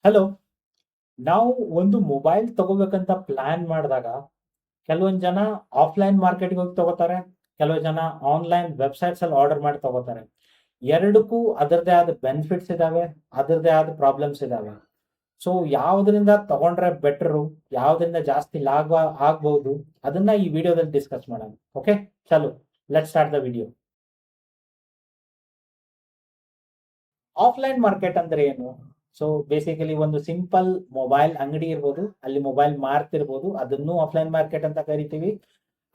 Hello. ನಾವು ಒಂದು mobile ತಗೋಬೇಕಂತ plan ಮಾಡಿದಾಗ ಕೆಲವೊಂದು ಜನ ಆಫ್ಲೈನ್ ಮಾರ್ಕೆಟ್ಗೆ ಹೋಗಿ ತಗೋತಾರೆ. ಕೆಲವು ಜನ ಆನ್ಲೈನ್ ವೆಬ್ಸೈಟ್ಸ್ ಅಲ್ಲಿ ಆರ್ಡರ್ ಮಾಡಿ ತಗೋತಾರೆ. ಎರಡಕ್ಕೂ ಅದರದೇ ಆದ ಬೆನಿಫಿಟ್ಸ್ ಇದಾವೆ, ಅದರದೇ ಆದ ಪ್ರಾಬ್ಲಮ್ಸ್ ಇದಾವೆ. ಸೊ ಯಾವ್ದ್ರಿಂದ ತಗೊಂಡ್ರೆ ಬೆಟರು, ಯಾವ್ದ್ರಿಂದ ಜಾಸ್ತಿ ಲಾಭ ಆಗ್ಬಹುದು, ಅದನ್ನ ಈ ವಿಡಿಯೋದಲ್ಲಿ ಡಿಸ್ಕಸ್ ಮಾಡೋಣ. ಓಕೆ, ಚಲೋ, let start the video. Offline market ಅಂದ್ರೆ ಏನು? ಸೊ ಬೇಸಿಕಲಿ ಒಂದು ಸಿಂಪಲ್ ಮೊಬೈಲ್ ಅಂಗಡಿ ಇರ್ಬೋದು, ಅಲ್ಲಿ ಮೊಬೈಲ್ ಮಾರ್ತಿರ್ಬೋದು, ಅದನ್ನು ಆಫ್ಲೈನ್ ಮಾರ್ಕೆಟ್ ಅಂತ ಕರಿತೀವಿ.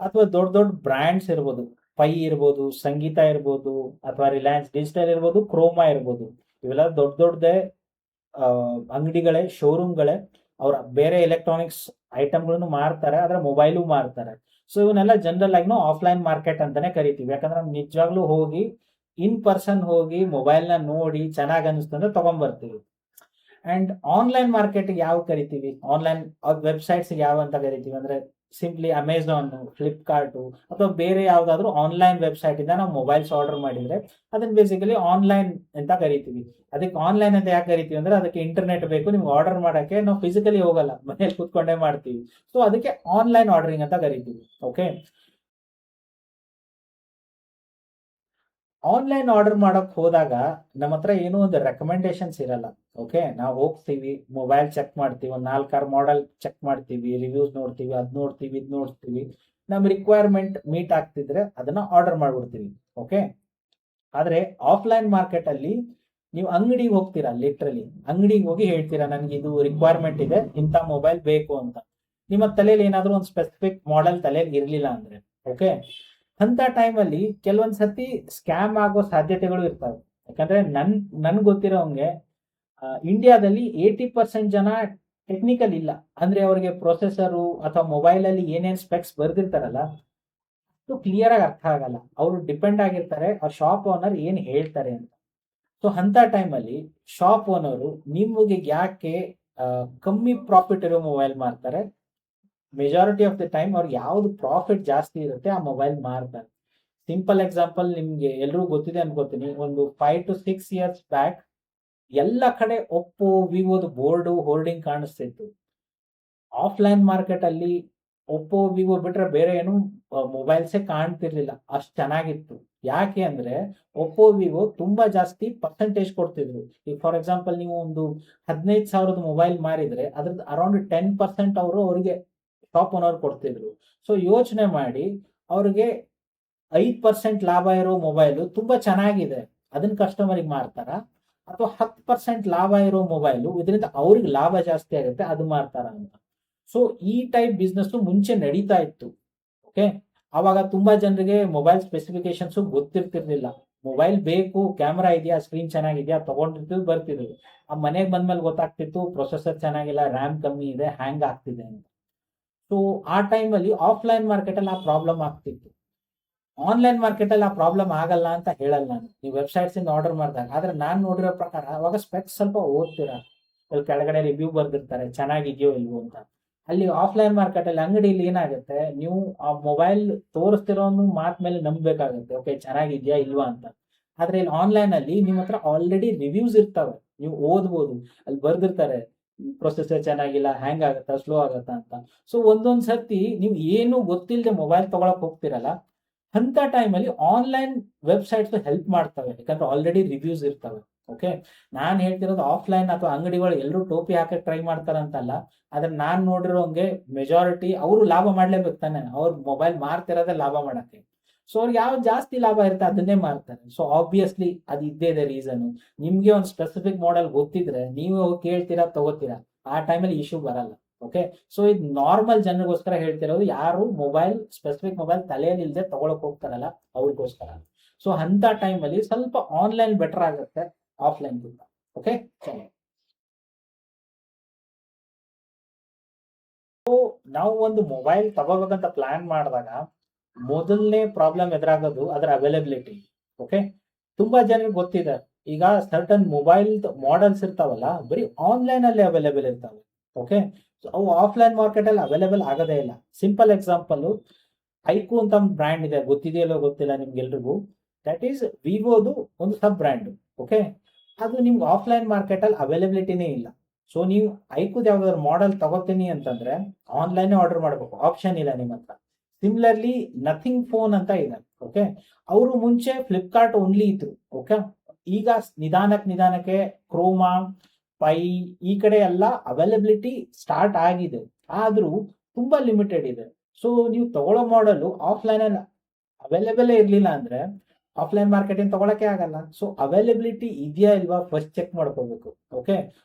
ಅಥವಾ ದೊಡ್ಡ ದೊಡ್ಡ ಬ್ರ್ಯಾಂಡ್ಸ್ ಇರ್ಬೋದು, ಪೈ ಇರ್ಬೋದು, ಸಂಗೀತ ಇರ್ಬೋದು, ಅಥವಾ ರಿಲಯನ್ಸ್ ಡಿಜಿಟಲ್ ಇರ್ಬೋದು, ಕ್ರೋಮಾ ಇರ್ಬೋದು. ಇವೆಲ್ಲ ದೊಡ್ಡ ದೊಡ್ಡದೇ ಅಂಗಡಿಗಳೇ, ಶೋರೂಮ್ಗಳೇ. ಅವ್ರ ಬೇರೆ ಎಲೆಕ್ಟ್ರಾನಿಕ್ಸ್ ಐಟಮ್ಗಳನ್ನು ಮಾರ್ತಾರೆ, ಆದ್ರೆ ಮೊಬೈಲು ಮಾರ್ತಾರೆ. ಸೊ ಇವನ್ನೆಲ್ಲ ಜನರಲ್ ಆಗಿ ನಾವು ಆಫ್ಲೈನ್ ಮಾರ್ಕೆಟ್ ಅಂತಾನೆ ಕರಿತೀವಿ. ಯಾಕಂದ್ರೆ ನಾವು ನಿಜವಾಗ್ಲೂ ಹೋಗಿ ಇನ್ ಪರ್ಸನ್ ಹೋಗಿ ಮೊಬೈಲ್ ನ ನೋಡಿ ಚೆನ್ನಾಗ್ ಅನಿಸ್ತು ಅಂದ್ರೆ ತಗೊಂಡ್ಬರ್ತೀವಿ. ಅಂಡ್ ಆನ್ಲೈನ್ ಮಾರ್ಕೆಟ್ ಯಾವ ಕರಿತೀವಿ, ಆನ್ಲೈನ್ ವೆಬ್ಸೈಟ್ಸ್ ಯಾವ ಅಂತ ಕರಿತೀವಿ ಅಂದ್ರೆ ಸಿಂಪ್ಲಿ ಅಮೆಝಾನ್, ಫ್ಲಿಪ್ಕಾರ್ಟ್ ಅಥವಾ ಬೇರೆ ಯಾವ್ದಾದ್ರು ಆನ್ಲೈನ್ ವೆಬ್ಸೈಟ್ ಇಂದ ನಾವು ಮೊಬೈಲ್ಸ್ ಆರ್ಡರ್ ಮಾಡಿದ್ರೆ ಅದನ್ನ ಬೇಸಿಕಲಿ ಆನ್ಲೈನ್ ಅಂತ ಕರಿತೀವಿ. ಅದಕ್ಕೆ ಆನ್ಲೈನ್ ಅಂತ ಯಾಕೆ ಕರಿತೀವಿ ಅಂದ್ರೆ ಅದಕ್ಕೆ ಇಂಟರ್ನೆಟ್ ಬೇಕು, ನಿಮ್ಗೆ ಆರ್ಡರ್ ಮಾಡಕ್ಕೆ ನಾವು ಫಿಸಿಕಲಿ ಹೋಗಲ್ಲ, ಮನೇಲಿ ಕೂತ್ಕೊಂಡೇ ಮಾಡ್ತೀವಿ. ಸೊ ಅದಕ್ಕೆ ಆನ್ಲೈನ್ ಆರ್ಡರಿಂಗ್ ಅಂತ ಕರಿತೀವಿ. ಓಕೆ, ಆನ್ಲೈನ್ ಆರ್ಡರ್ ಮಾಡಕ್ ಹೋದಾಗ ನಮ್ಮ ಹತ್ರ ಏನೋ ಒಂದು ರೆಕಮೆಂಡೇಶನ್ಸ್ ಇರಲ್ಲ. ಓಕೆ, ನಾವು ಹೋಗ್ತೀವಿ, ಮೊಬೈಲ್ ಚೆಕ್ ಮಾಡ್ತೀವಿ, ಒಂದು ನಾಲ್ಕಾರು ಮಾಡೆಲ್ ಚೆಕ್ ಮಾಡ್ತೀವಿ, ರಿವ್ಯೂಸ್ ನೋಡ್ತೀವಿ, ಅದ್ ನೋಡ್ತೀವಿ, ಇದ್ ನೋಡ್ತೀವಿ. ನಮ್ ರಿಕ್ವೈರ್ಮೆಂಟ್ ಮೀಟ್ ಆಗ್ತಿದ್ರೆ ಅದನ್ನ ಆರ್ಡರ್ ಮಾಡ್ಬಿಡ್ತೀವಿ. ಓಕೆ, ಆದ್ರೆ ಆಫ್ಲೈನ್ ಮಾರ್ಕೆಟ್ ಅಲ್ಲಿ ನೀವು ಅಂಗಡಿಗೆ ಹೋಗ್ತೀರಾ, ಲಿಟ್ರಲಿ ಅಂಗಡಿಗೆ ಹೋಗಿ ಹೇಳ್ತೀರಾ ನನ್ಗೆ ಇದು ರಿಕ್ವೈರ್ಮೆಂಟ್ ಇದೆ, ಇಂಥ ಮೊಬೈಲ್ ಬೇಕು ಅಂತ. ನಿಮ್ಮ ತಲೆಯಲ್ಲಿ ಏನಾದ್ರೂ ಒಂದು ಸ್ಪೆಸಿಫಿಕ್ ಮಾಡೆಲ್ ತಲೆಯಲ್ಲಿ ಇರ್ಲಿಲ್ಲ ಅಂದ್ರೆ, ಓಕೆ, ಅಂತ ಟೈಮಲ್ಲಿ ಕೆಲವೊಂದ್ ಸತಿ ಸ್ಕ್ಯಾಮ್ ಆಗೋ ಸಾಧ್ಯತೆಗಳು ಇರ್ತವೆ. ಯಾಕಂದ್ರೆ ನನ್ ಗೊತ್ತಿರೋ ಹಂಗೆ ಇಂಡಿಯಾದಲ್ಲಿ 80% ಜನ ಟೆಕ್ನಿಕಲ್ ಇಲ್ಲ. ಅಂದ್ರೆ ಅವರಿಗೆ ಪ್ರೊಸೆಸರು ಅಥವಾ ಮೊಬೈಲ್ ಅಲ್ಲಿ ಏನೇನ್ ಸ್ಪೆಕ್ಸ್ ಬರ್ದಿರ್ತಾರಲ್ಲ, ಅದು ಕ್ಲಿಯರ್ ಆಗಿ ಅರ್ಥ ಆಗಲ್ಲ. ಅವರು ಡಿಪೆಂಡ್ ಆಗಿರ್ತಾರೆ ಅವ್ರ ಶಾಪ್ ಓನರ್ ಏನ್ ಹೇಳ್ತಾರೆ ಅಂತ. ಸೊ ಅಂತ ಟೈಮಲ್ಲಿ ಶಾಪ್ ಓನರು ನಿಮಗೆ ಯಾಕೆ ಕಮ್ಮಿ ಪ್ರಾಫಿಟ್ ಇರೋ ಮೊಬೈಲ್ ಮಾರ್ತಾರೆ, ಮೆಜಾರಿಟಿ ಆಫ್ ದ ಟೈಮ್ ಅವ್ರಿಗೆ ಯಾವ್ದು ಪ್ರಾಫಿಟ್ ಜಾಸ್ತಿ ಇರುತ್ತೆ ಆ ಮೊಬೈಲ್ ಮಾರ್ತಾರೆ. ಸಿಂಪಲ್ ಎಕ್ಸಾಂಪಲ್ ನಿಮ್ಗೆ ಎಲ್ರಿಗೂ ಗೊತ್ತಿದೆ ಅನ್ಕೋತೀನಿ. ಒಂದು 5 to 6 years ಬ್ಯಾಕ್ ಎಲ್ಲ ಕಡೆ ಒಪ್ಪೋ, ವಿವೋದು ಬೋರ್ಡು ಹೋರ್ಡಿಂಗ್ ಕಾಣಿಸ್ತಿತ್ತು. ಆಫ್ಲೈನ್ ಮಾರ್ಕೆಟ್ ಅಲ್ಲಿ ಒಪ್ಪೋ, ವಿವೋ ಬಿಟ್ರೆ ಬೇರೆ ಏನು ಮೊಬೈಲ್ಸೇ ಕಾಣ್ತಿರ್ಲಿಲ್ಲ, ಅಷ್ಟು ಚೆನ್ನಾಗಿತ್ತು. ಯಾಕೆ ಅಂದ್ರೆ ಒಪ್ಪೋ, ವಿವೋ ತುಂಬಾ ಜಾಸ್ತಿ ಪರ್ಸೆಂಟೇಜ್ ಕೊಡ್ತಿದ್ರು. ಈಗ ಫಾರ್ ಎಕ್ಸಾಂಪಲ್ ನೀವು ಒಂದು 15,000 ಮೊಬೈಲ್ ಮಾರಿದ್ರೆ ಅದ್ರದ್ದು ಅರೌಂಡ್ 10% ಅವರು ಅವರಿಗೆ ಶಾಪ್ ಓನರ್ ಕೊಡ್ತಿದ್ರು. ಸೊ ಯೋಚನೆ ಮಾಡಿ, ಅವ್ರಿಗೆ 5% ಲಾಭ ಇರೋ ಮೊಬೈಲು ತುಂಬಾ ಚೆನ್ನಾಗಿದೆ, ಅದನ್ನ ಕಸ್ಟಮರ್ಗೆ ಮಾರ್ತಾರ, ಅಥವಾ 10% ಲಾಭ ಇರೋ ಮೊಬೈಲು ಇದರಿಂದ ಅವ್ರಿಗೆ ಲಾಭ ಜಾಸ್ತಿ ಆಗುತ್ತೆ ಅದು ಮಾರ್ತಾರ ಅಂತ. ಸೊ ಈ ಟೈಪ್ ಬಿಸ್ನೆಸ್ ಮುಂಚೆ ನಡೀತಾ ಇತ್ತು. ಓಕೆ, ಅವಾಗ ತುಂಬಾ ಜನರಿಗೆ ಮೊಬೈಲ್ ಸ್ಪೆಸಿಫಿಕೇಶನ್ಸ್ ಗೊತ್ತಿರ್ತಿರ್ಲಿಲ್ಲ. ಮೊಬೈಲ್ ಬೇಕು, ಕ್ಯಾಮ್ರಾ ಇದೆಯಾ, ಸ್ಕ್ರೀನ್ ಚೆನ್ನಾಗಿದೆಯಾ, ತಗೊಂಡಿರ್ತಿದ್ರು, ಬರ್ತಿದ್ರು. ಆ ಮನೆಗೆ ಬಂದ್ಮೇಲೆ ಗೊತ್ತಾಗ್ತಿತ್ತು ಪ್ರೊಸೆಸರ್ ಚೆನ್ನಾಗಿಲ್ಲ, ರ್ಯಾಮ್ ಕಮ್ಮಿ ಇದೆ, ಹ್ಯಾಂಗ್ ಆಗ್ತಿದೆ ಅಂತ. ಸೊ ಆ ಟೈಮಲ್ಲಿ ಆಫ್ಲೈನ್ ಮಾರ್ಕೆಟ್ ಅಲ್ಲಿ ಆ ಪ್ರಾಬ್ಲಮ್ ಆಗ್ತಿತ್ತು. ಆನ್ಲೈನ್ ಮಾರ್ಕೆಟ್ ಅಲ್ಲಿ ಆ ಪ್ರಾಬ್ಲಮ್ ಆಗಲ್ಲ ಅಂತ ಹೇಳಲ್ಲ ನಾನು, ನೀವು ವೆಬ್ಸೈಟ್ಸ್ ಇಂದ ಆರ್ಡರ್ ಮಾಡಿದಾಗ. ಆದ್ರೆ ನಾನ್ ನೋಡಿರೋ ಪ್ರಕಾರ ಅವಾಗ ಸ್ಪೆಕ್ಸ್ ಸ್ವಲ್ಪ ಓದ್ತೀರಾ, ಅಲ್ಲಿ ಕೆಳಗಡೆ ರಿವ್ಯೂ ಬರ್ದಿರ್ತಾರೆ ಚೆನ್ನಾಗಿದೆಯೋ ಇಲ್ವೋ ಅಂತ. ಅಲ್ಲಿ ಆಫ್ಲೈನ್ ಮಾರ್ಕೆಟ್ ಅಲ್ಲಿ ಅಂಗಡಿಯಲ್ಲಿ ಏನಾಗುತ್ತೆ, ನೀವು ಆ ಮೊಬೈಲ್ ತೋರಿಸ್ತಿರೋ ಮಾತ್ ಮೇಲೆ ನಂಬಬೇಕಾಗುತ್ತೆ, ಓಕೆ ಚೆನ್ನಾಗಿದ್ಯಾ ಇಲ್ವಾ ಅಂತ. ಆದ್ರೆ ಇಲ್ಲಿ ಆನ್ಲೈನ್ ಅಲ್ಲಿ ನಿಮ್ಮ ಹತ್ರ ಆಲ್ರೆಡಿ ರಿವ್ಯೂಸ್ ಇರ್ತವೆ, ನೀವು ಓದ್ಬೋದು, ಅಲ್ಲಿ ಬರ್ದಿರ್ತಾರೆ ಪ್ರೊಸೆಸರ್ ಚೆನ್ನಾಗಿಲ್ಲ, ಹ್ಯಾಂಗ್ ಆಗತ್ತಾ, ಸ್ಲೋ ಆಗತ್ತಾ ಅಂತ. ಸೊ ಒಂದೊಂದ್ ಸರ್ತಿ ನೀವು ಏನು ಗೊತ್ತಿಲ್ಲದೆ ಮೊಬೈಲ್ ತಗೊಳಕ್ ಹೋಗ್ತಿರಲ್ಲ, ಅಂತ ಟೈಮಲ್ಲಿ ಆನ್ಲೈನ್ ವೆಬ್ಸೈಟ್ಸ್ ಹೆಲ್ಪ್ ಮಾಡ್ತವೆ, ಯಾಕಂದ್ರೆ ಆಲ್ರೆಡಿ ರಿವ್ಯೂಸ್ ಇರ್ತವೆ. ಓಕೆ, ನಾನ್ ಹೇಳ್ತಿರೋದು ಆಫ್ಲೈನ್ ಅಥವಾ ಅಂಗಡಿಗಳು ಎಲ್ಲರೂ ಟೋಪಿ ಹಾಕಕ್ ಟ್ರೈ ಮಾಡ್ತಾರಂತಲ್ಲ. ಆದ್ರೆ ನಾನ್ ನೋಡಿರೋಂಗೆ ಮೆಜಾರಿಟಿ ಅವರು ಲಾಭ ಮಾಡ್ಲೇಬೇಕು ತಾನೆ, ಅವ್ರ ಮೊಬೈಲ್ ಮಾರ್ತಿರೋದೇ ಲಾಭ ಮಾಡಕ್ಕೆ. ಸೊ ಅವ್ರಿಗೆ ಯಾವ್ದು ಜಾಸ್ತಿ ಲಾಭ ಇರುತ್ತೆ ಅದನ್ನೇ ಮಾರ್ತಾರೆ. ಸೊ ಆಬ್ವಿಯಸ್ಲಿ ಅದು ಇದ್ದೇ ಇದೆ ರೀಸನ್. ನಿಮ್ಗೆ ಒಂದು ಸ್ಪೆಸಿಫಿಕ್ ಮಾಡೆಲ್ ಗೊತ್ತಿದ್ರೆ ನೀವು ಹೋಗಿ ಕೇಳ್ತೀರಾ, ತಗೋತೀರಾ, ಆ ಟೈಮಲ್ಲಿ ಇಶ್ಯೂ ಬರಲ್ಲ. ಓಕೆ, ಸೊ ಇದು ನಾರ್ಮಲ್ ಜನರಿಗೋಸ್ಕರ ಹೇಳ್ತಿರೋದು, ಯಾರು ಮೊಬೈಲ್ ಸ್ಪೆಸಿಫಿಕ್ ಮೊಬೈಲ್ ತಲೆಯಲ್ಲಿ ಇಲ್ಲದೆ ತಗೊಳಕ್ ಹೋಗ್ತಾರಲ್ಲ ಅವ್ರಿಗೋಸ್ಕರ. ಸೊ ಅಂತ ಟೈಮಲ್ಲಿ ಸ್ವಲ್ಪ ಆನ್ಲೈನ್ ಬೆಟರ್ ಆಗುತ್ತೆ ಆಫ್ಲೈನ್ ಗಿಂತ. ಓಕೆ, ಚಲೋ. ನಾವು ಒಂದು ಮೊಬೈಲ್ ತಗೋಬೇಕಂತ ಪ್ಲಾನ್ ಮಾಡಿದಾಗ ಮೊದಲನೇ ಪ್ರಾಬ್ಲಮ್ ಎದುರಾಗೋದು ಅದರ ಅವೈಲಬಿಲಿಟಿ. ಓಕೆ, ತುಂಬಾ ಜನರಿಗೆ ಗೊತ್ತಿದೆ, ಈಗ ಸರ್ಟನ್ ಮೊಬೈಲ್ ಮಾಡೆಲ್ಸ್ ಇರ್ತಾವಲ್ಲ ಬರೀ ಆನ್ಲೈನ್ ಅಲ್ಲಿ ಅವೈಲೇಬಲ್ ಇರ್ತಾವೆ. ಓಕೆ, ಅವು ಆಫ್ಲೈನ್ ಮಾರ್ಕೆಟ್ ಅಲ್ಲಿ ಅವೈಲೇಬಲ್ ಆಗೋದೇ ಇಲ್ಲ. ಸಿಂಪಲ್ ಎಕ್ಸಾಂಪಲ್, ಐಕು ಅಂತ ಒಂದು ಬ್ರ್ಯಾಂಡ್ ಇದೆ, ಗೊತ್ತಿದೆಯಲ್ಲೋ ಗೊತ್ತಿಲ್ಲ ನಿಮ್ಗೆಲ್ರಿಗೂ. ದಟ್ ಈಸ್ ವಿವೋದು ಒಂದು ಸಬ್ ಬ್ರ್ಯಾಂಡ್. ಓಕೆ, ಅದು ನಿಮ್ಗೆ ಆಫ್ಲೈನ್ ಮಾರ್ಕೆಟ್ ಅಲ್ಲಿ ಅವೈಲಬಿಲಿಟಿನೇ ಇಲ್ಲ. ಸೊ ನೀವು ಐಕುದ್ ಯಾವ್ದಾದ್ರು ಮಾಡೆಲ್ ತಗೋತೀನಿ ಅಂತಂದ್ರೆ ಆನ್ಲೈನ್ ಆರ್ಡರ್ ಮಾಡಬೇಕು, ಆಪ್ಷನ್ ಇಲ್ಲ ನಿಮ್ಮ ಹತ್ರ. ಸಿಮಿಲರ್ಲಿ ನಥಿಂಗ್ ಫೋನ್ ಅಂತ ಇದೆ. ಓಕೆ, ಅವರು ಮುಂಚೆ ಫ್ಲಿಪ್ಕಾರ್ಟ್ ಓನ್ಲಿ ಇದ್ರು. ಓಕೆ, ಈಗ ನಿಧಾನಕ್ಕೆ ಕ್ರೋಮಾ, ಪೈ ಈ ಕಡೆ ಎಲ್ಲ ಅವೈಲಬಿಲಿಟಿ ಸ್ಟಾರ್ಟ್ ಆಗಿದೆ, ಆದ್ರೂ ತುಂಬಾ ಲಿಮಿಟೆಡ್ ಇದೆ. ಸೊ ನೀವು ತಗೊಳ್ಳೋ ಮಾಡಲು ಆಫ್ಲೈನ್ ಅಲ್ಲಿ ಅವೈಲೇಬಲ್ ಇರ್ಲಿಲ್ಲ ಅಂದ್ರೆ ಆಫ್ಲೈನ್ ಮಾರ್ಕೆಟಿಂಗ್ ತಗೊಳಕ್ಕೆ ಆಗಲ್ಲ. ಸೊ ಅವೈಲಬಿಲಿಟಿ ಇದೆಯಾ ಇಲ್ವಾ ಫಸ್ಟ್ ಚೆಕ್ ಮಾಡ್ಕೋಬೇಕು. ಓಕೆ,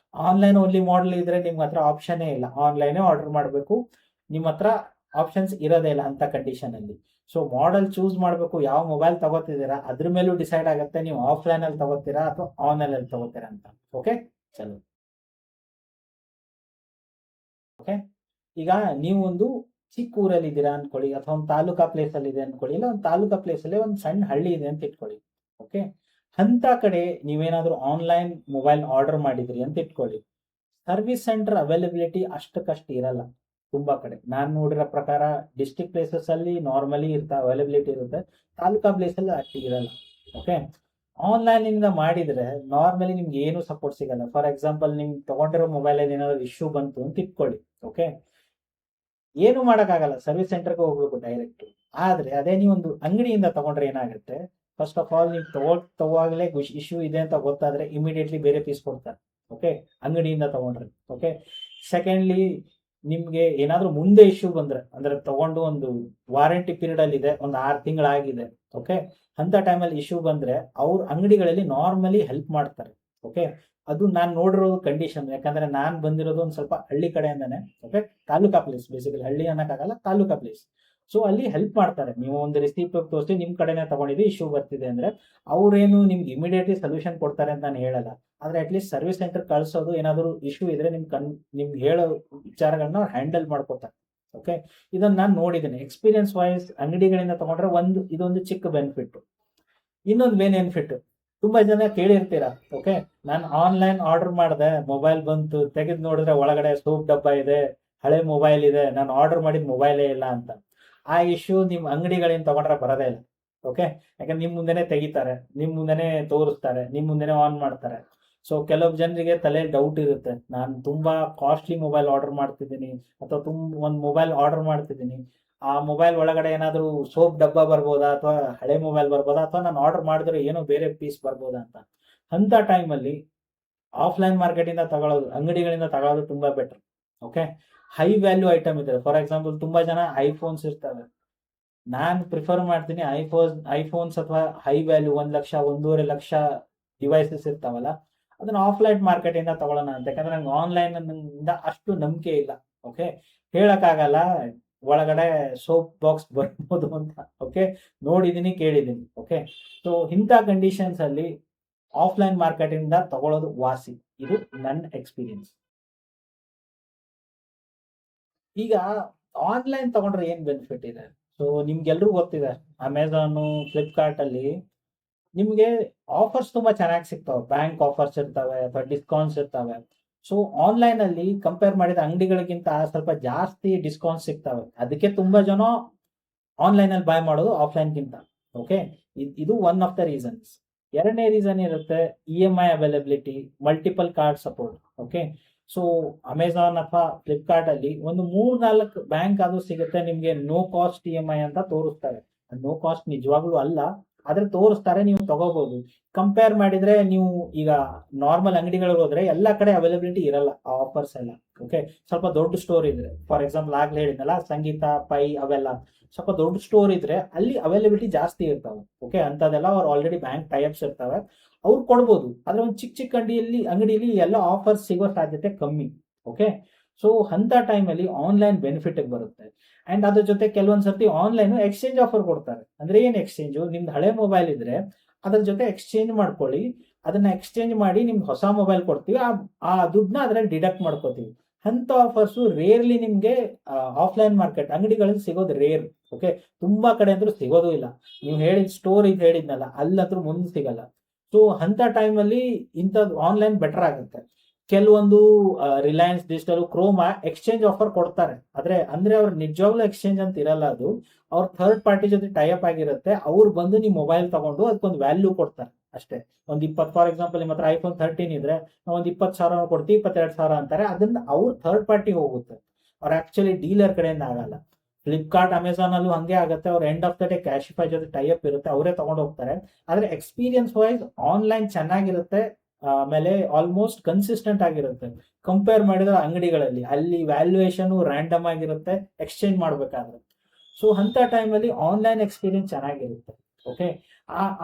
ಆನ್ಲೈನ್ ಓನ್ಲಿ ಮಾಡಲ್ ಇದ್ರೆ ನಿಮ್ಗೆ ಹತ್ರ ಆಪ್ಷನ್ನೇ ಇಲ್ಲ, ಆನ್ಲೈನೇ ಆರ್ಡರ್ ಮಾಡಬೇಕು, ನಿಮ್ಮ ಹತ್ರ ಆಪ್ಷನ್ಸ್ ಇರೋದೇ ಇಲ್ಲ ಅಂತ ಕಂಡೀಷನ್ ಅಲ್ಲಿ. ಸೊ ಮಾಡೆಲ್ ಚೂಸ್ ಮಾಡಬೇಕು, ಯಾವ ಮೊಬೈಲ್ ತಗೋತಿದ್ದೀರಾ ಅದ್ರ ಮೇಲೂ ಡಿಸೈಡ್ ಆಗುತ್ತೆ ನೀವು ಆಫ್ಲೈನ್ ಅಲ್ಲಿ ತಗೋತೀರಾ ಅಥವಾ ಆನ್ಲೈನ್ ಅಲ್ಲಿ ತಗೋತೀರಾ ಅಂತ. ಓಕೆ, ಚಲೋ. ಓಕೆ, ಈಗ ನೀವು ಒಂದು ಚಿಕ್ಕ ಊರಲ್ಲಿ ಇದ್ದೀರಾ ಅನ್ಕೊಳ್ಳಿ, ಅಥವಾ ಒಂದು ತಾಲೂಕಾ ಪ್ಲೇಸ್ ಅಲ್ಲಿ ಇದೆ ಅನ್ಕೊಳ್ಳಿ, ಇಲ್ಲ ಒಂದು ತಾಲೂಕಾ ಪ್ಲೇಸ್ ಅಲ್ಲಿ ಒಂದು ಸಣ್ಣ ಹಳ್ಳಿ ಇದೆ ಅಂತ ಇಟ್ಕೊಳ್ಳಿ. ಓಕೆ, ಅಂತ ಕಡೆ ನೀವೇನಾದ್ರೂ ಆನ್ಲೈನ್ ಮೊಬೈಲ್ ಆರ್ಡರ್ ಮಾಡಿದ್ರಿ ಅಂತ ಇಟ್ಕೊಳ್ಳಿ, ಸರ್ವಿಸ್ ಸೆಂಟರ್ ಅವೈಲಬಿಲಿಟಿ ಅಷ್ಟಕ್ಕಷ್ಟು ಇರಲ್ಲ. ತುಂಬಾ ಕಡೆ ನಾನು ನೋಡಿರೋ ಪ್ರಕಾರ ಡಿಸ್ಟ್ರಿಕ್ಟ್ ಪ್ಲೇಸಸ್ ಅಲ್ಲಿ ನಾರ್ಮಲಿ ಅವೈಲಬಿಲಿಟಿ ಇರುತ್ತೆ, ತಾಲೂಕಾ ಪ್ಲೇಸ್ ಅಲ್ಲಿ ಅಷ್ಟು ಇರಲ್ಲ. ಓಕೆ, ಆನ್ಲೈನ್ ಇಂದ ಮಾಡಿದ್ರೆ ನಾರ್ಮಲಿ ನಿಮ್ಗೆ ಏನು ಸಪೋರ್ಟ್ ಸಿಗಲ್ಲ. ಫಾರ್ ಎಕ್ಸಾಂಪಲ್ ನಿಮ್ ತಗೊಂಡಿರೋ ಮೊಬೈಲ್ ಏನಾದ್ರು ಇಶ್ಯೂ ಬಂತು ಅಂತ ಇಟ್ಕೊಳ್ಳಿ, ಓಕೆ, ಏನು ಆಗಲ್ಲ, ಸರ್ವಿಸ್ ಸೆಂಟರ್ಗೆ ಹೋಗ್ಬೇಕು ಡೈರೆಕ್ಟ್. ಆದ್ರೆ ಅದೇ ನೀವು ಒಂದು ಅಂಗಡಿಯಿಂದ ತಗೊಂಡ್ರೆ ಏನಾಗುತ್ತೆ, ಫಸ್ಟ್ ಆಫ್ ಆಲ್ ನೀವು ತಗೋವಾಗಲೇ ಇಶ್ಯೂ ಇದೆ ಅಂತ ಗೊತ್ತಾದ್ರೆ ಇಮಿಡಿಯೇಟ್ಲಿ ಬೇರೆ ಪೀಸ್ ಕೊಡ್ತಾರೆ. ಓಕೆ, ಅಂಗಡಿಯಿಂದ ತಗೊಂಡ್ರೆ. ಓಕೆ, ಸೆಕೆಂಡ್ಲಿ ನಿಮ್ಗೆ ಏನಾದ್ರೂ ಮುಂದೆ ಇಶ್ಯೂ ಬಂದ್ರೆ, ಅಂದ್ರೆ ತಗೊಂಡು ಒಂದು ವಾರಂಟಿ ಪೀರಿಯಡ್ ಅಲ್ಲಿ ಇದೆ, ಒಂದು 6 ತಿಂಗಳಾಗಿದೆ. ಓಕೆ, ಅಂತ ಟೈಮಲ್ಲಿ ಇಶ್ಯೂ ಬಂದ್ರೆ ಅವ್ರ ಅಂಗಡಿಗಳಲ್ಲಿ ನಾರ್ಮಲಿ ಹೆಲ್ಪ್ ಮಾಡ್ತಾರೆ. ಓಕೆ, ಅದು ನಾನು ನೋಡಿರೋದು ಕಂಡೀಷನ್, ಯಾಕಂದ್ರೆ ನಾನು ಬಂದಿರೋದು ಒಂದು ಸ್ವಲ್ಪ ಹಳ್ಳಿ ಕಡೆಯಿಂದಾನೆ. ಓಕೆ, ತಾಲೂಕಾ ಪ್ಲೇಸ್, ಬೇಸಿಕಲಿ ಹಳ್ಳಿ ಅನ್ನಕ್ಕಾಗಲ್ಲ, ತಾಲೂಕಾ ಪ್ಲೇಸ್. ಸೊ ಅಲ್ಲಿ ಹೆಲ್ಪ್ ಮಾಡ್ತಾರೆ. ನೀವು ಒಂದು ರಿಸಿಪ್ಟ್ ತೋರಿಸಿ ನಿಮ್ ಕಡೆನೇ ತಗೊಂಡಿದ್ದು ಇಶ್ಯೂ ಬರ್ತಿದೆ ಅಂದ್ರೆ ಅವ್ರೇನು ನಿಮ್ಗೆ ಇಮಿಡಿಯೇಟ್ಲಿ ಸೊಲ್ಯೂಷನ್ ಕೊಡ್ತಾರೆ ಅಂತ ನಾನು ಹೇಳಲ್ಲ, ಆದ್ರೆ ಅಟ್ಲೀಸ್ಟ್ ಸರ್ವಿಸ್ ಸೆಂಟರ್ ಕಳ್ಸೋದು, ಏನಾದ್ರು ಇಶ್ಯೂ ಇದ್ರೆ ನಿಮ್ಗೆ ಹೇಳೋ ವಿಚಾರಗಳನ್ನ ಅವ್ರು ಹ್ಯಾಂಡಲ್ ಮಾಡ್ಕೋತಾರೆ. ಓಕೆ, ಇದನ್ನ ನಾನು ನೋಡಿದ್ದೀನಿ ಎಕ್ಸ್ಪೀರಿಯನ್ಸ್ ವೈಸ್. ಅಂಗಡಿಗಳಿಂದ ತಗೊಂಡ್ರೆ ಇದೊಂದು ಚಿಕ್ಕ ಬೆನಿಫಿಟ್. ಇನ್ನೊಂದು ಮೇನ್ ಬೆನಿಫಿಟ್, ತುಂಬಾ ಜನ ಕೇಳಿರ್ತೀರಾ, ಓಕೆ, ನಾನು ಆನ್ಲೈನ್ ಆರ್ಡರ್ ಮಾಡಿದೆ, ಮೊಬೈಲ್ ಬಂತು, ತೆಗೆದು ನೋಡಿದ್ರೆ ಒಳಗಡೆ ಸೋಪ್ ಡಬ್ಬ ಇದೆ, ಹಳೆ ಮೊಬೈಲ್ ಇದೆ, ನಾನು ಆರ್ಡರ್ ಮಾಡಿದ ಮೊಬೈಲೇ ಇಲ್ಲ ಅಂತ. ಆ ಇಶ್ಯೂ ನಿಮ್ ಅಂಗಡಿಗಳಿಂದ ತಗೊಂಡ್ರೆ ಬರೋದೇ ಇಲ್ಲ. ಓಕೆ, ಯಾಕಂದ್ರೆ ನಿಮ್ ಮುಂದೆನೆ ತೆಗಿತಾರೆ, ನಿಮ್ ಮುಂದೆನೆ ತೋರಿಸ್ತಾರೆ, ನಿಮ್ ಮುಂದೆನೆ ಆನ್ ಮಾಡ್ತಾರೆ. ಸೊ ಕೆಲವು ಜನರಿಗೆ ತಲೆ ಡೌಟ್ ಇರುತ್ತೆ, ನಾನು ತುಂಬಾ ಕಾಸ್ಟ್ಲಿ ಮೊಬೈಲ್ ಆರ್ಡರ್ ಮಾಡ್ತಿದ್ದೀನಿ ಅಥವಾ ಒಂದು ಮೊಬೈಲ್ ಆರ್ಡರ್ ಮಾಡ್ತಿದ್ದೀನಿ, ಆ ಮೊಬೈಲ್ ಒಳಗಡೆ ಏನಾದ್ರು ಸೋಪ್ ಡಬ್ಬ ಬರ್ಬೋದಾ, ಅಥವಾ ಹಳೆ ಮೊಬೈಲ್ ಬರ್ಬೋದಾ, ಅಥವಾ ನಾನು ಆರ್ಡರ್ ಮಾಡಿದ್ರೆ ಏನೋ ಬೇರೆ ಪೀಸ್ ಬರ್ಬೋದಾ ಅಂತ. ಅಂತ ಟೈಮಲ್ಲಿ ಆಫ್ಲೈನ್ ಮಾರ್ಕೆಟ್ ಇಂದ ತಗೊಳ್ಳೋದು, ಅಂಗಡಿಗಳಿಂದ ತಗೊಳ್ಳೋದು ತುಂಬಾ better. Okay, high value item ಇದೆ. ಫಾರ್ ಎಕ್ಸಾಂಪಲ್ ತುಂಬಾ ಜನ ಐಫೋನ್ಸ್ ಇರ್ತವೆ, ನಾನು ಪ್ರಿಫರ್ ಮಾಡ್ತೀನಿ ಐಫೋನ್ಸ್ ಅಥವಾ high value 1 lakh 1.5 lakh devices ಇರ್ತಾವಲ್ಲ, ಅದನ್ನ ಆಫ್ಲೈನ್ ಮಾರ್ಕೆಟ್ ಇಂದ ತಗೊಳ್ಳೋಣ ಅಂತ. ಯಾಕಂದ್ರೆ ನಂಗೆ ಆನ್ಲೈನ್ ಇಂದ ಅಷ್ಟು ನಂಬಿಕೆ ಇಲ್ಲ. ಓಕೆ, ಹೇಳಕ್ಕಾಗಲ್ಲ ಒಳಗಡೆ ಸೋಪ್ ಬಾಕ್ಸ್ ಬರ್ಬೋದು ಅಂತ. ಓಕೆ, ನೋಡಿದೀನಿ, ಕೇಳಿದೀನಿ. ಓಕೆ, ಸೊ ಇಂಥ ಕಂಡೀಷನ್ಸ್ ಅಲ್ಲಿ ಆಫ್ಲೈನ್ ಮಾರ್ಕೆಟ್ ಇಂದ ತಗೊಳ್ಳೋದು ವಾಸಿ. ಇದು ನನ್ನ ಎಕ್ಸ್ಪೀರಿಯನ್ಸ್. ಈಗ ಆನ್ಲೈನ್ ತಗೊಂಡ್ರೆ ಏನ್ ಬೆನಿಫಿಟ್ ಇದೆ? ಸೊ ನಿಮ್ಗೆಲ್ರಿಗೂ ಗೊತ್ತಿದೆ, ಅಮೆಝಾನ್, ಫ್ಲಿಪ್ಕಾರ್ಟ್ ಅಲ್ಲಿ ನಿಮ್ಗೆ ಆಫರ್ಸ್ ತುಂಬಾ ಚೆನ್ನಾಗಿ ಸಿಗ್ತಾವೆ, ಬ್ಯಾಂಕ್ ಆಫರ್ಸ್ ಇರ್ತವೆ ಅಥವಾ ಡಿಸ್ಕೌಂಟ್ಸ್ ಇರ್ತವೆ. ಸೊ ಆನ್ಲೈನ್ ಅಲ್ಲಿ ಕಂಪೇರ್ ಮಾಡಿದ ಅಂಗಡಿಗಳಿಗಿಂತ ಸ್ವಲ್ಪ ಜಾಸ್ತಿ ಡಿಸ್ಕೌಂಟ್ ಸಿಗ್ತವೆ. ಅದಕ್ಕೆ ತುಂಬಾ ಜನ ಆನ್ಲೈನ್ ಅಲ್ಲಿ ಬೈ ಮಾಡೋದು ಆಫ್ಲೈನ್ ಗಿಂತ. ಓಕೆ, ಇದು ಒನ್ ಆಫ್ ದ ರೀಸನ್ಸ್. ಎರಡನೇ ರೀಸನ್ ಇರುತ್ತೆ EMI availability, multiple card support. Okay, so Amazon ಅಥವಾ ಫ್ಲಿಪ್ಕಾರ್ಟ್ ಅಲ್ಲಿ ಒಂದು 3-4 ಬ್ಯಾಂಕ್ ಅದು ಸಿಗುತ್ತೆ ನಿಮ್ಗೆ, ನೋ ಕಾಸ್ಟ್ EMI ಅಂತ ತೋರಿಸ್ತಾರೆ. ನೋ ಕಾಸ್ಟ್ ನಿಜವಾಗ್ಲೂ ಅಲ್ಲ, ಆದ್ರೆ ತೋರಿಸ್ತಾರೆ, ನೀವು ತಗೋಬಹುದು. ಕಂಪೇರ್ ಮಾಡಿದ್ರೆ ನೀವು ಈಗ ನಾರ್ಮಲ್ ಅಂಗಡಿಗಳಿಗೆ ಹೋದ್ರೆ ಎಲ್ಲಾ ಕಡೆ ಅವೈಲಬಿಲಿಟಿ ಇರಲ್ಲ ಆ ಆಫರ್ಸ್ ಎಲ್ಲ. ಓಕೆ, ಸ್ವಲ್ಪ ದೊಡ್ಡ ಸ್ಟೋರ್ ಇದ್ರೆ, ಫಾರ್ ಎಕ್ಸಾಂಪಲ್ ಆಗ್ಲೇ ಹೇಳಿದ್ನಲ್ಲ ಸಂಗೀತ, ಪೈ ಅವೆಲ್ಲ ಸ್ವಲ್ಪ ದೊಡ್ಡ ಸ್ಟೋರ್ ಇದ್ರೆ ಅಲ್ಲಿ ಅವೈಲಬಿಲಿಟಿ ಜಾಸ್ತಿ ಇರ್ತಾವೆ. ಓಕೆ, ಅಂತದೆಲ್ಲ ಅವ್ರು ಆಲ್ರೆಡಿ ಬ್ಯಾಂಕ್ ಟೈಪ್ಸ್ ಇರ್ತವೆ, ಅವ್ರು ಕೊಡ್ಬೋದು. ಆದ್ರೆ ಒಂದು ಚಿಕ್ಕ ಚಿಕ್ಕ ಅಂಗಡಿಯಲ್ಲಿ ಎಲ್ಲ ಆಫರ್ಸ್ ಸಿಗೋ ಸಾಧ್ಯತೆ ಕಮ್ಮಿ. ಓಕೆ, ಸೊ ಅಂತ ಟೈಮಲ್ಲಿ ಆನ್ಲೈನ್ ಬೆನಿಫಿಟ್ ಬರುತ್ತೆ. ಅಂಡ್ ಅದ್ರ ಜೊತೆ ಕೆಲವೊಂದ್ಸರ್ತಿ ಆನ್ಲೈನ್ ಎಕ್ಸ್ಚೇಂಜ್ ಆಫರ್ ಕೊಡ್ತಾರೆ. ಅಂದ್ರೆ ಏನ್ ಎಕ್ಸ್ಚೇಂಜ್, ನಿಮ್ದು ಹಳೆ ಮೊಬೈಲ್ ಇದ್ರೆ ಅದ್ರ ಜೊತೆ ಎಕ್ಸ್ಚೇಂಜ್ ಮಾಡ್ಕೊಳ್ಳಿ, ಅದನ್ನ ಎಕ್ಸ್ಚೇಂಜ್ ಮಾಡಿ ನಿಮ್ಗೆ ಹೊಸ ಮೊಬೈಲ್ ಕೊಡ್ತೀವಿ, ಆ ದುಡ್ಡನ್ನ ಅದ್ರಲ್ಲಿ ಡಿಡಕ್ಟ್ ಮಾಡ್ಕೋತೀವಿ. ಅಂತ ಆಫರ್ಸ್ ರೇರ್ಲಿ ನಿಮ್ಗೆ ಆಫ್ಲೈನ್ ಮಾರ್ಕೆಟ್ ಅಂಗಡಿಗಳಲ್ಲಿ ಸಿಗೋದು ರೇರ್. ಓಕೆ, ತುಂಬಾ ಕಡೆ ಅಂದ್ರೂ ಸಿಗೋದು ಇಲ್ಲ. ನೀವು ಹೇಳಿದ ಸ್ಟೋರ್ ಇದು ಹೇಳಿದ್ನಲ್ಲ, ಅಲ್ಲಂದ್ರೂ ಮುಂದೆ ಸಿಗಲ್ಲ. ಸೊ ಅಂತ ಟೈಮಲ್ಲಿ ಇಂಥದ್ದು ಆನ್ಲೈನ್ ಬೆಟರ್ ಆಗುತ್ತೆ. ಕೆಲವೊಂದು Reliance digital chroma exchange offer ಕೊಡ್ತಾರೆ. ಅಂದ್ರೆ ಅವ್ರು ನಿಜವಾಗ್ಲೂ ಎಕ್ಸ್ಚೇಂಜ್ ಅಂತ ಇರಲ್ಲ, ಅದು ಅವ್ರ ಥರ್ಡ್ ಪಾರ್ಟಿ ಜೊತೆ ಟೈಅಪ್ ಆಗಿರುತ್ತೆ. ಅವ್ರು ಬಂದು ನೀವು ಮೊಬೈಲ್ ತಗೊಂಡು ಅದಕ್ಕೊಂದು ವ್ಯಾಲ್ಯೂ ಕೊಡ್ತಾರೆ ಅಷ್ಟೇ. ಒಂದು 20, ಫಾರ್ ಎಕ್ಸಾಂಪಲ್ ನಿಮ್ಮ ಹತ್ರ ಐಫೋನ್ 13 ಇದ್ರೆ ಒಂದು 20,000 ಕೊಡ್ತೀವಿ, 22,000 ಅಂತಾರೆ. ಅದನ್ನ ಅವ್ರ ಥರ್ಡ್ ಪಾರ್ಟಿ ಹೋಗುತ್ತೆ, ಅವ್ರ ಆಕ್ಚುಲಿ ಡೀಲರ್ ಕಡೆಯಿಂದ ಆಗಲ್ಲ. ಫ್ಲಿಪ್ಕಾರ್ಟ್, ಅಮೆಝಾನ್ ಅಲ್ಲೂ ಹಂಗೆ ಆಗುತ್ತೆ. ಅವ್ರ end of the day Cashify ಜೊತೆ ಟೈಅಪ್ ಇರುತ್ತೆ, ಅವರೇ ತಗೊಂಡು ಹೋಗ್ತಾರೆ. ಆದ್ರೆ ಎಕ್ಸ್ಪೀರಿಯನ್ಸ್ ವೈಸ್ ಆನ್ಲೈನ್ ಚೆನ್ನಾಗಿರುತ್ತೆ. ಆಮೇಲೆ ಆಲ್ಮೋಸ್ಟ್ ಕನ್ಸಿಸ್ಟೆಂಟ್ ಆಗಿರುತ್ತೆ. ಕಂಪೇರ್ ಮಾಡಿದ್ರೆ ಅಂಗಡಿಗಳಲ್ಲಿ ಅಲ್ಲಿ ವ್ಯಾಲ್ಯೂಯೇಷನ್ ರ್ಯಾಂಡಮ್ ಆಗಿರುತ್ತೆ ಎಕ್ಸ್ಚೇಂಜ್ ಮಾಡ್ಬೇಕಾದ್ರೆ. ಸೊ ಅಂತ ಟೈಮಲ್ಲಿ ಆನ್ಲೈನ್ ಎಕ್ಸ್ಪೀರಿಯನ್ಸ್ ಚೆನ್ನಾಗಿರುತ್ತೆ. ಓಕೆ,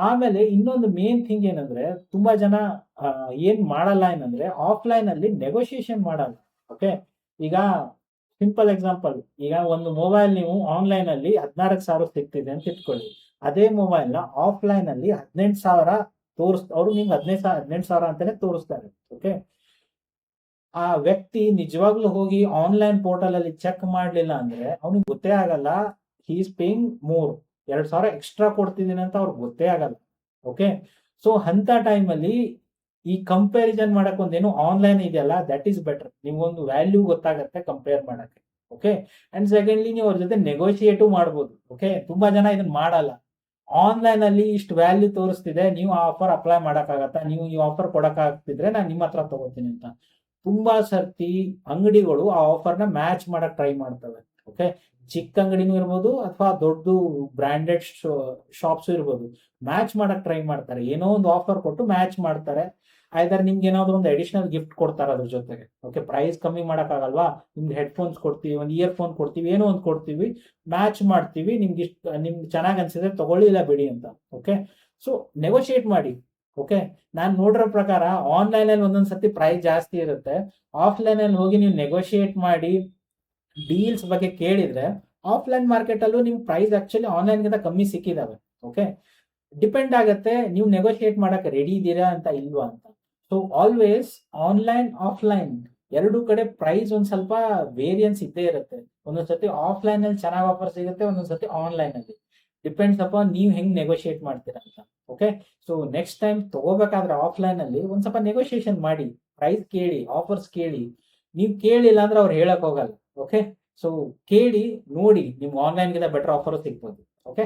ಆಮೇಲೆ ಇನ್ನೊಂದು ಮೇನ್ ಥಿಂಗ್ ಏನಂದ್ರೆ, ತುಂಬಾ ಜನ ಏನ್ ಮಾಡಲ್ಲ ಏನಂದ್ರೆ, ಆಫ್ಲೈನ್ ಅಲ್ಲಿ ನೆಗೋಷಿಯೇಷನ್ ಮಾಡಲ್ಲ. ಓಕೆ, ಈಗ ಸಿಂಪಲ್ ಎಕ್ಸಾಂಪಲ್, ಈಗ ಒಂದು ಮೊಬೈಲ್ ನೀವು ಆನ್ಲೈನ್ ಅಲ್ಲಿ 14,000 ಸಿಗ್ತಿದೆ ಅಂತ ಇಟ್ಕೊಳ್ಳಿ. ಅದೇ ಮೊಬೈಲ್ ನ ಆಫ್ಲೈನ್ ಅಲ್ಲಿ 18,000 ಅವರು ನಿಮ್ಗೆ 18,000 ಅಂತಾನೆ ತೋರಿಸ್ತಾರೆ. ಓಕೆ, ಆ ವ್ಯಕ್ತಿ ನಿಜವಾಗ್ಲೂ ಹೋಗಿ ಆನ್ಲೈನ್ ಪೋರ್ಟಲ್ ಅಲ್ಲಿ ಚೆಕ್ ಮಾಡ್ಲಿಲ್ಲ ಅಂದ್ರೆ ಅವ್ನಿಗೆ ಗೊತ್ತೇ ಆಗಲ್ಲ he is paying more, 2,000 extra ಕೊಡ್ತಿದ್ದೀನಿ ಅಂತ ಅವ್ರಿಗೆ ಗೊತ್ತೇ ಆಗಲ್ಲ. ಓಕೆ, ಸೊ ಅಂತ ಟೈಮಲ್ಲಿ ಈ ಕಂಪ್ಯಾರಿಸನ್ ಮಾಡಕ್ ಒಂದೇನು ಆನ್ಲೈನ್ ಇದೆಯಲ್ಲ, ದಟ್ ಈಸ್ ಬೆಟರ್. ನಿಮ್ಗೊಂದು ವ್ಯಾಲ್ಯೂ ಗೊತ್ತಾಗತ್ತೆ ಕಂಪೇರ್ ಮಾಡಕ್ಕೆ. ಓಕೆ, ಅಂಡ್ ಸೆಕೆಂಡ್ಲಿ ನೀವು ಅವ್ರ ಜೊತೆ ನೆಗೋಷಿಯೇಟ್ ಮಾಡ್ಬೋದು. ಓಕೆ, ತುಂಬಾ ಜನ ಇದನ್ನ ಮಾಡಲ್ಲ. ಆನ್ಲೈನ್ ಅಲ್ಲಿ ಇಷ್ಟು ವ್ಯಾಲ್ಯೂ ತೋರಿಸ್ತಿದೆ, ನೀವು ಆ ಆಫರ್ ಅಪ್ಲೈ ಮಾಡಕ್ಕಾಗತ್ತಾ, ನೀವು ಈ ಆಫರ್ ಕೊಡಕ್ಕಾಗ್ತಿದ್ರೆ ನಾನು ನಿಮ್ಮ ಹತ್ರ ತಗೋತೀನಿ ಅಂತ. ತುಂಬಾ ಸರ್ತಿ ಅಂಗಡಿಗಳು ಆ ಆಫರ್ನ ಮ್ಯಾಚ್ ಮಾಡಕ್ ಟ್ರೈ ಮಾಡ್ತವೆ. ಓಕೆ, ಚಿಕ್ಕ ಅಂಗಡಿನೂ ಇರ್ಬೋದು ಅಥವಾ ದೊಡ್ಡ ಬ್ರಾಂಡೆಡ್ ಶಾಪ್ಸ್ ಇರ್ಬೋದು, ಮ್ಯಾಚ್ ಮಾಡಕ್ ಟ್ರೈ ಮಾಡ್ತಾರೆ. ಏನೋ ಒಂದು ಆಫರ್ ಕೊಟ್ಟು ಮ್ಯಾಚ್ ಮಾಡ್ತಾರೆ. ಐದರ್ ನಿಮ್ಗೆ ಏನಾದ್ರು ಒಂದು ಅಡಿಷನಲ್ ಗಿಫ್ಟ್ ಕೊಡ್ತಾರೆ ಅದ್ರ ಜೊತೆಗೆ. ಓಕೆ, ಪ್ರೈಸ್ ಕಮ್ಮಿ ಆಗಲ್ವಾ, ನಿಮ್ಗೆ ಹೆಡ್ಫೋನ್ಸ್ ಕೊಡ್ತೀವಿ, ಒಂದು ಇಯರ್ಫೋನ್ ಕೊಡ್ತೀವಿ, ಏನೋ ಒಂದು ಕೊಡ್ತೀವಿ, ಮ್ಯಾಚ್ ಮಾಡ್ತೀವಿ, ನಿಮ್ಗೆ ನಿಮ್ಗೆ ಚೆನ್ನಾಗಿ ಅನ್ಸಿದ್ರೆ ತಗೊಳ್ಳಿ, ಇಲ್ಲ ಬಿಡಿ ಅಂತ. ಓಕೆ, ಸೊ ನೆಗೋಷಿಯೇಟ್ ಮಾಡಿ. ಓಕೆ, ನಾನು ನೋಡಿರೋ ಪ್ರಕಾರ ಆನ್ಲೈನ್ ಅಲ್ಲಿ ಒಂದೊಂದ್ಸತಿ ಪ್ರೈಸ್ ಜಾಸ್ತಿ ಇರುತ್ತೆ. ಆಫ್ಲೈನ್ ಅಲ್ಲಿ ಹೋಗಿ ನೀವು ನೆಗೋಷಿಯೇಟ್ ಮಾಡಿ ಡೀಲ್ಸ್ ಬಗ್ಗೆ ಕೇಳಿದ್ರೆ ಆಫ್ಲೈನ್ ಮಾರ್ಕೆಟ್ ಅಲ್ಲೂ ನಿಮ್ ಪ್ರೈಸ್ ಆಕ್ಚುಲಿ ಆನ್ಲೈನ್ ಗಿಂತ ಕಮ್ಮಿ ಸಿಕ್ಕಿದಾವೆ. ಓಕೆ, ಡಿಪೆಂಡ್ ಆಗುತ್ತೆ ನೀವು ನೆಗೋಷಿಯೇಟ್ ಮಾಡಕ್ಕೆ ರೆಡಿ ಇದ್ದೀರಾ ಅಂತ ಇಲ್ವಾ ಅಂತ. ಸೊ ಆಲ್ವೇಸ್ ಆನ್ಲೈನ್ ಆಫ್ಲೈನ್ ಎರಡು ಕಡೆ ಪ್ರೈಸ್ ಒಂದ್ ಸ್ವಲ್ಪ ವೇರಿಯನ್ಸ್ ಇದ್ದೇ ಇರುತ್ತೆ. ಒಂದೊಂದ್ಸತಿ ಆಫ್ಲೈನ್ ಅಲ್ಲಿ ಚೆನ್ನಾಗಿ ಆಫರ್ ಸಿಗುತ್ತೆ, ಒಂದೊಂದ್ಸತಿ ಆನ್ಲೈನ್ ಅಲ್ಲಿ. ಡಿಪೆಂಡ್ಸ್ ಅಪಾನ್ ನೀವು ಹೆಂಗ್ ನೆಗೋಷಿಯೇಟ್ ಮಾಡ್ತೀರಾ ಅಂತ. ಓಕೆ, ಸೊ ನೆಕ್ಸ್ಟ್ ಟೈಮ್ ತಗೋಬೇಕಾದ್ರೆ ಆಫ್ಲೈನ್ ಅಲ್ಲಿ ಒಂದ್ ಸ್ವಲ್ಪ ನೆಗೋಷಿಯೇಷನ್ ಮಾಡಿ, ಪ್ರೈಸ್ ಕೇಳಿ, ಆಫರ್ಸ್ ಕೇಳಿ. ನೀವು ಕೇಳಿಲ್ಲ ಅಂದ್ರೆ ಅವ್ರು ಹೇಳಕ್ ಹೋಗಲ್ಲ. ಓಕೆ, ಸೊ ಕೇಳಿ ನೋಡಿ, ನಿಮ್ಗೆ ಆನ್ಲೈನ್ ಗಿಂತ ಬೆಟರ್ ಆಫರ್ ಸಿಗ್ಬೋದು. ಓಕೆ.